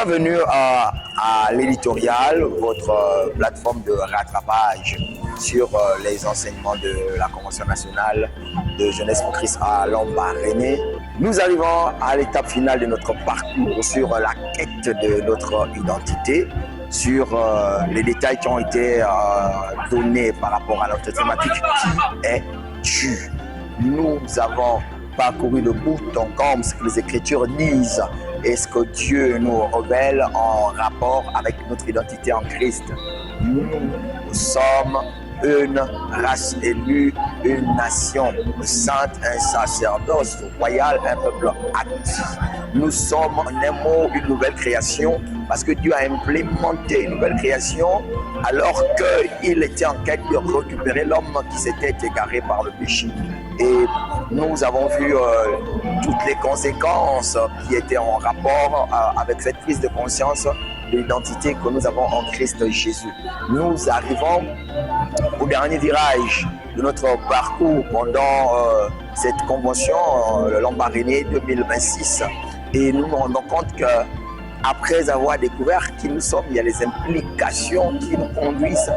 Bienvenue à l'éditorial, votre plateforme de rattrapage sur les enseignements de la Convention nationale de jeunesse pour Christ à Lambaréné. Nous arrivons à l'étape finale de notre parcours sur la quête de notre identité, sur les détails qui ont été donnés par rapport à notre thématique qui est Dieu. Nous avons parcouru de bout en comble ce que les Écritures disent et ce que Dieu nous révèle en rapport avec notre identité en Christ. Nous sommes une race élue, une nation sainte, un sacerdoce royal, un peuple actif. Nous sommes en un mot une nouvelle création parce que Dieu a implémenté une nouvelle création alors qu'il était en quête de récupérer l'homme qui s'était égaré par le péché. Et nous avons vu toutes les conséquences qui étaient en rapport avec cette prise de conscience de l'identité que nous avons en Christ Jésus. Nous arrivons au dernier virage de notre parcours pendant cette convention, le Lambaréné 2026. Et nous nous rendons compte que après avoir découvert qui nous sommes, il y a les implications qui nous conduisent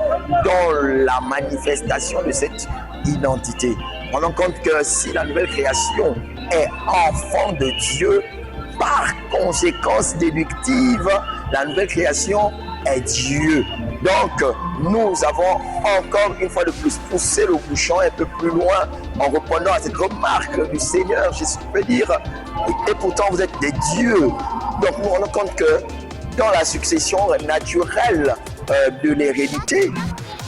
dans la manifestation de cette identité. On rend compte que si la nouvelle création est enfant de Dieu, par conséquence déductive, la nouvelle création est Dieu. Donc, nous avons encore une fois de plus poussé le bouchon un peu plus loin en répondant à cette remarque du Seigneur. Jésus peut dire, et pourtant vous êtes des dieux. Donc, nous nous rendons compte que dans la succession naturelle de l'hérédité,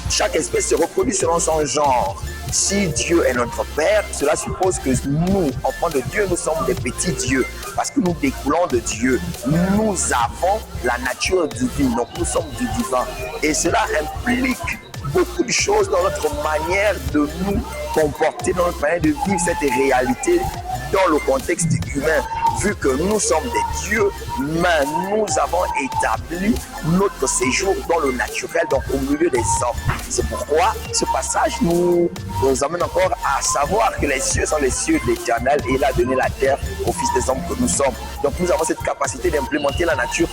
chaque espèce se reproduit selon son genre. Si Dieu est notre Père, cela suppose que nous, enfants de Dieu, nous sommes des petits dieux parce que nous découlons de Dieu. Nous avons la nature divine, donc nous sommes du divin. Et cela implique beaucoup de choses dans notre manière de nous comporter, dans notre manière de vivre cette réalité dans le contexte humain. Vu que nous sommes des dieux, mais nous avons établi notre séjour dans le naturel, donc au milieu des hommes. C'est pourquoi ce passage nous amène encore à savoir que les cieux sont les cieux de l'Éternel et il a donné la terre aux fils des hommes que nous sommes. Donc nous avons cette capacité d'implémenter la nature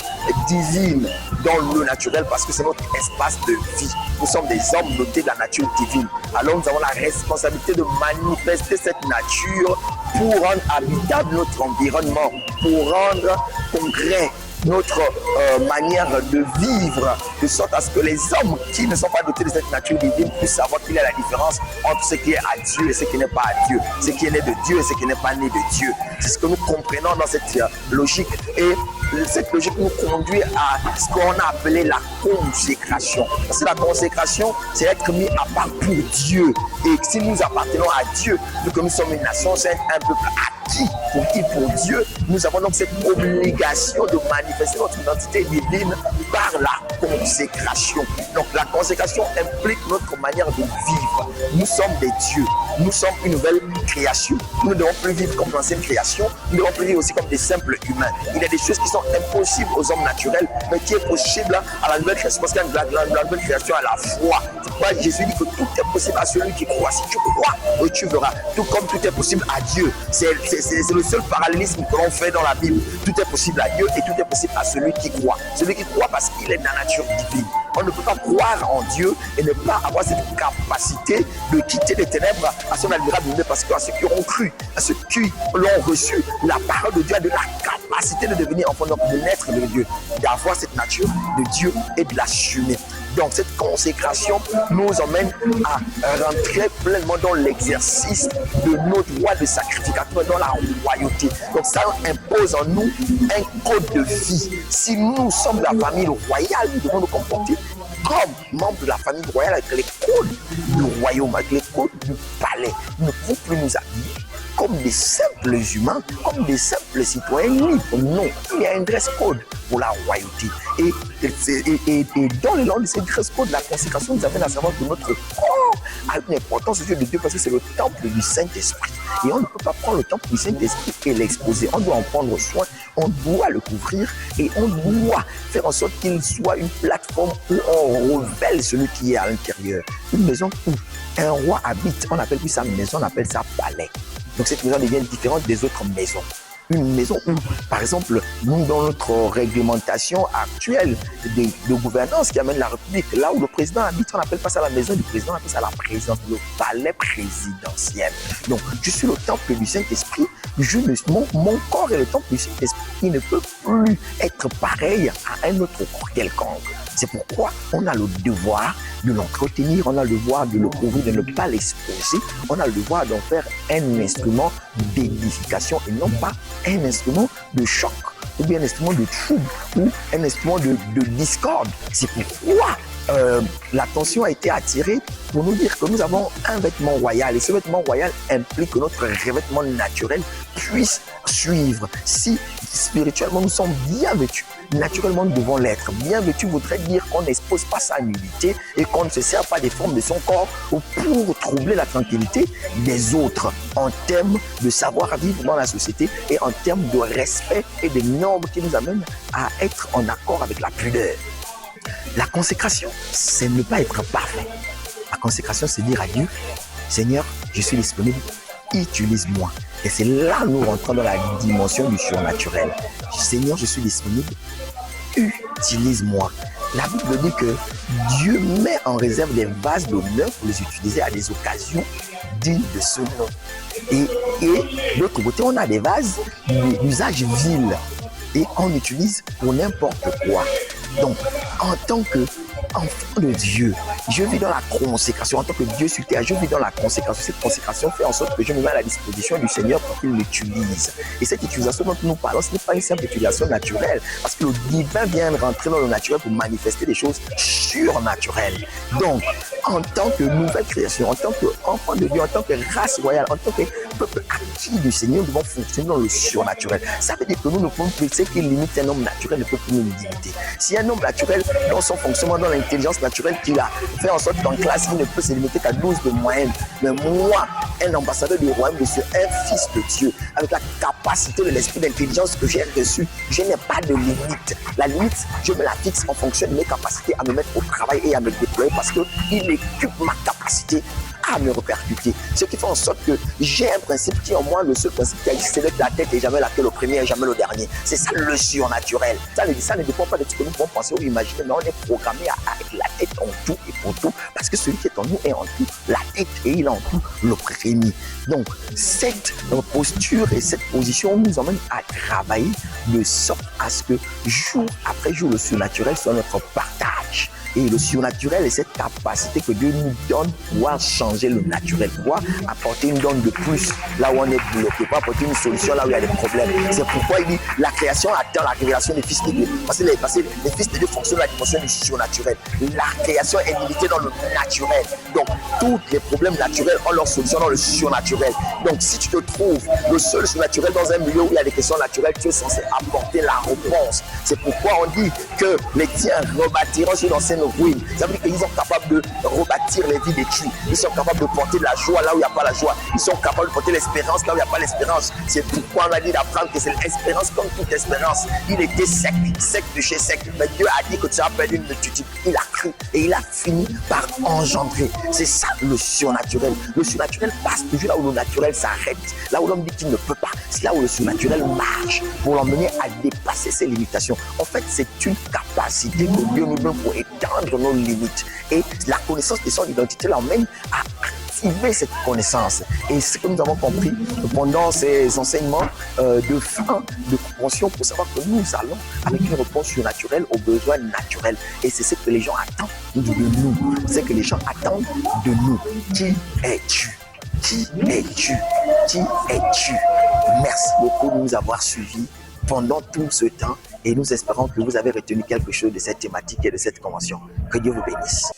divine dans le naturel parce que c'est notre espace de vie. Nous sommes des hommes dotés de la nature divine. Alors nous avons la responsabilité de manifester cette nature pour rendre habitable notre environnement, pour rendre concret notre manière de vivre, de sorte à ce que les hommes qui ne sont pas dotés de cette nature divine puissent savoir qu'il y a la différence entre ce qui est à Dieu et ce qui n'est pas à Dieu, ce qui est né de Dieu et ce qui n'est pas né de Dieu. C'est ce que nous comprenons dans cette logique. Et cette logique nous conduit à ce qu'on a appelé la consécration. Parce que la consécration, c'est être mis à part pour Dieu. Et si nous appartenons à Dieu, vu que nous sommes une nation, c'est un peuple acquis pour Dieu, nous avons donc cette obligation de manifester notre identité divine par la consécration. Donc la consécration implique notre manière de vivre. Nous sommes des dieux, nous sommes une nouvelle création. Nous ne devons plus vivre comme l'ancienne création, nous devons plus vivre aussi comme des simples humains. Il y a des choses qui sont impossibles aux hommes naturels, mais qui est possible à la nouvelle création, parce que la nouvelle création a la foi. C'est pourquoi Jésus dit que tout est possible à celui qui croit. Si tu crois, tu verras. Tout comme tout est possible à Dieu. C'est le seul parallélisme que l'on fait dans la Bible. Tout est possible à Dieu et tout est possible à celui qui croit. Celui qui croit parce qu'il est de la nature divine. On ne peut pas croire en Dieu et ne pas avoir cette capacité de quitter les ténèbres à son admirable lumière, parce qu'à ceux qui ont cru, à ceux qui l'ont reçu, la parole de Dieu a de la capacité de devenir enfant, donc de naître de Dieu, d'avoir cette nature de Dieu et de l'assumer. Donc cette consécration nous emmène à rentrer pleinement dans l'exercice de nos droits de sacrificateur dans la royauté. Donc ça impose en nous un code de vie. Si nous sommes la famille royale, nous devons nous comporter comme membres de la famille royale avec les codes du royaume, avec les codes du palais. Nous ne pouvons plus nous habiller comme des simples humains, comme des simples citoyens libres. Non, il y a un dress code pour la royauté. Et dans le long de ce dress code, la consécration nous amène à savoir que notre corps a une importance aux yeux de Dieu parce que c'est le temple du Saint-Esprit. Et on ne peut pas prendre le temple du Saint-Esprit et l'exposer. On doit en prendre soin, on doit le couvrir et on doit faire en sorte qu'il soit une plateforme où on révèle celui qui est à l'intérieur. Une maison où un roi habite, on appelle plus sa maison, on appelle ça palais. Donc cette maison devient différente des autres maisons. une maison où, par exemple, nous, dans notre réglementation actuelle de gouvernance qui amène la République, là où le président habite, on n'appelle pas ça la maison du président, on appelle ça la présidence, le palais présidentiel. Donc, je suis le temple du Saint-Esprit, mon corps est le temple du Saint-Esprit, il ne peut plus être pareil à un autre corps quelconque. C'est pourquoi on a le devoir de l'entretenir, on a le devoir de le couvrir, de ne pas l'exposer, on a le devoir d'en faire un instrument d'édification et non pas un instrument de choc ou bien un instrument de trouble ou un instrument de discorde. C'est pourquoi l'attention a été attirée pour nous dire que nous avons un vêtement royal et ce vêtement royal implique que notre revêtement naturel puisse suivre. Si spirituellement nous sommes bien vêtus, naturellement nous devons l'être. Bien vêtu voudrait dire qu'on n'expose pas sa nudité et qu'on ne se sert pas des formes de son corps pour troubler la tranquillité des autres en termes de savoir-vivre dans la société et en termes de respect et de normes qui nous amènent à être en accord avec la pudeur. La consécration, c'est ne pas être parfait. La consécration, c'est dire à Dieu, Seigneur, je suis disponible, utilise-moi. Et c'est là que nous rentrons dans la dimension du surnaturel. Seigneur, je suis disponible, utilise-moi. La Bible dit que Dieu met en réserve des vases d'honneur pour les utiliser à des occasions dignes de ce nom. Et de l'autre côté, on a des vases d'usage vil et qu'on utilise pour n'importe quoi. Donc, en tant qu'enfant de Dieu, je vis dans la consécration. En tant que Dieu sur terre, je vis dans la consécration. Cette consécration fait en sorte que je me mets à la disposition du Seigneur pour qu'il l'utilise. Et cette utilisation dont nous parlons, ce n'est pas une simple utilisation naturelle. Parce que le divin vient rentrer dans le naturel pour manifester des choses surnaturelles. Donc, en tant que nouvelle création, en tant qu'enfant de Dieu, en tant que race royale, en tant que peuple acquis du Seigneur, nous devons fonctionner dans le surnaturel. Ça veut dire que nous ne pouvons plus, ce qui limite un homme naturel ne peut plus nous limiter. Si un homme naturel, dans son fonctionnement, dans l'intelligence naturelle qu'il a, fait en sorte qu'en classe, il ne peut se limiter qu'à 12 de moyenne. Mais moi, un ambassadeur du royaume de Dieu, un fils de Dieu, avec la capacité de l'esprit d'intelligence que j'ai reçu, je n'ai pas de limite. La limite, je me la fixe en fonction de mes capacités à me mettre au travail et à me déployer parce qu'il équipe ma capacité à me répercuter. Ce qui fait en sorte que j'ai un principe qui en moi, le seul principe qui existe, c'est d'être la tête et jamais la queue, le premier et jamais le dernier. C'est ça le surnaturel. Ça ne dépend pas de ce que nous pouvons penser ou imaginer, mais on est programmé à être la tête en tout et pour tout, parce que celui qui est en nous est en tout la tête et il est en tout le premier. Donc, cette posture et cette position nous emmène à travailler de sorte à ce que jour après jour, le surnaturel soit notre partage. Et le surnaturel est cette capacité que Dieu nous donne pour pouvoir changer le naturel, pour pouvoir apporter une donne de plus là où on est bloqué, pour apporter une solution là où il y a des problèmes. C'est pourquoi il dit la création attend la révélation des fils de Dieu. Parce que les fils de Dieu fonctionnent dans la dimension du surnaturel. La création est limitée dans le naturel. Donc, tous les problèmes naturels ont leur solution dans le surnaturel. Donc, si tu te trouves le seul surnaturel dans un milieu où il y a des questions naturelles, tu es censé apporter la réponse. C'est pourquoi on dit que les tiens rebâtiront sur l'ancienne ruine. Ça veut dire qu'ils sont capables de rebâtir les vies détruites. Ils sont capables de porter de la joie là où il n'y a pas la joie. Ils sont capables de porter l'espérance là où il n'y a pas l'espérance. C'est pourquoi on a dit d'apprendre que c'est l'espérance comme toute espérance. Il était sec de chez sec. Mais Dieu a dit que tu as perdu une multitude. Il a cru et il a fini par engendrer. C'est ça le surnaturel. Le surnaturel passe toujours là où le naturel s'arrête. Là où l'homme dit qu'il ne peut pas. C'est là où le surnaturel marche pour l'emmener à dépasser ses limitations. En fait, c'est une capacité que Dieu nous donne pour étendre nos limites. Et la connaissance de son identité l'emmène à activer cette connaissance. Et ce que nous avons compris pendant ces enseignements de fin de compréhension pour savoir que nous allons avec une réponse surnaturelle aux besoins naturels. Et c'est ce que les gens attendent de nous. C'est ce que les gens attendent de nous. Qui es-tu? Qui es-tu? Qui es-tu? Merci beaucoup de nous avoir suivis pendant tout ce temps et nous espérons que vous avez retenu quelque chose de cette thématique et de cette convention. Que Dieu vous bénisse.